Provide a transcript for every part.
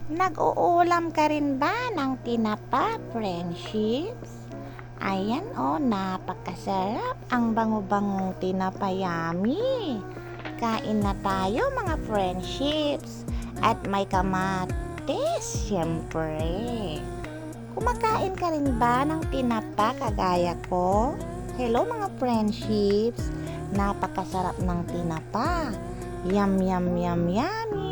Nag-uulam ka rin ba ng tinapa, friendships? Ayan napakasarap ang bango-bangong tinapa, yummy. Kain na tayo mga friendships. At may kamatis, syempre. Kumakain ka rin ba ng tinapa kagaya ko? Hello mga friendships. Napakasarap ng tinapa. Yum, yum, yum, yummy.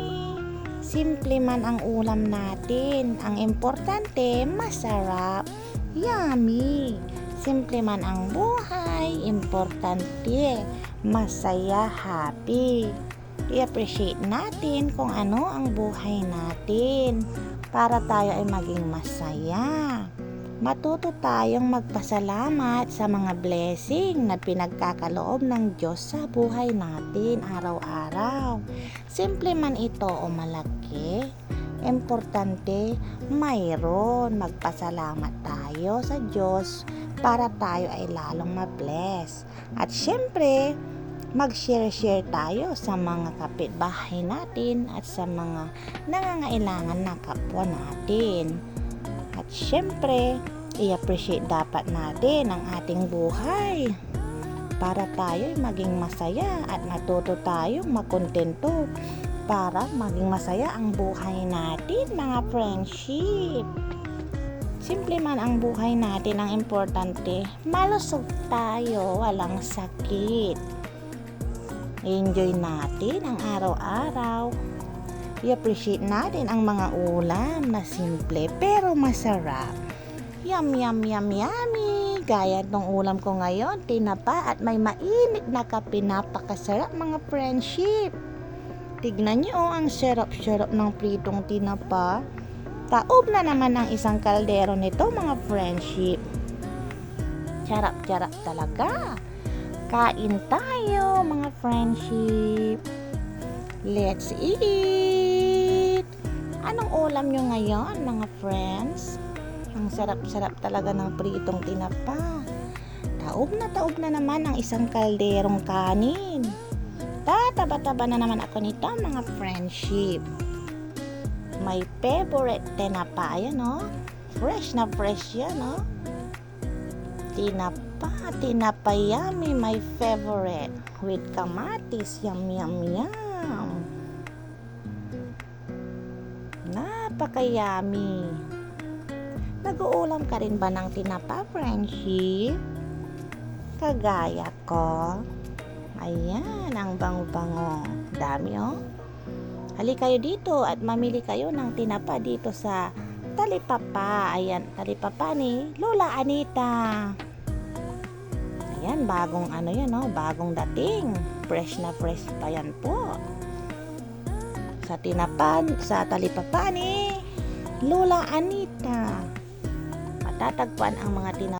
Simple man ang ulam natin, ang importante masarap, yummy. Simple man ang buhay, importante masaya, happy. I-appreciate natin kung ano ang buhay natin para tayo ay maging masaya. Matuto tayong magpasalamat sa mga blessing na pinagkakaloob ng Diyos sa buhay natin araw-araw. Simple man ito o malaki, importante mayroon. Magpasalamat tayo sa Diyos para tayo ay lalong mabless. At syempre, mag-share tayo sa mga kapitbahay natin at sa mga nangangailangan na kapwa natin. At syempre, i-appreciate dapat natin ang ating buhay para tayo maging masaya at matuto tayong makontento para maging masaya ang buhay natin mga friendship. Simple man ang buhay natin, ang importante malusog tayo, walang sakit. Enjoy natin ang araw-araw. I-appreciate natin ang mga ulam na simple pero masarap. Yum, yum, yum, yummy. Gaya ng ulam ko ngayon, tinapa at may mainit na kape. Napakasarap mga friendship. Tignan niyo ang sarap-sarap ng pritong tinapa. Taob na naman ang isang kaldero nito mga friendship. Charap-charap talaga. Kain tayo mga friendship. Let's eat! Anong ulam nyo ngayon mga friends? Ang sarap-sarap talaga ng pritong tinapa. Taob na naman ang isang kalderong kanin. Tataba-taba na naman ako nito mga friendship. My favorite tinapa. Ayan fresh na fresh yan Tinapa yummy, my favorite. With kamatis, yum, yum, yum. Napaka-yummy. Nag-uulam ka rin ba ng tinapa, friendship? Kagaya ko. Ayan, ang bango-bango. Dami Halika kayo dito at mamili kayo ng tinapa dito sa Talipapa. Ayan, Talipapa ni Lola Anita. Ayan, bagong bagong dating. Fresh na fresh pa yan po. Sa Talipapa ni Lola Anita. Matatagpuan ang mga tinapa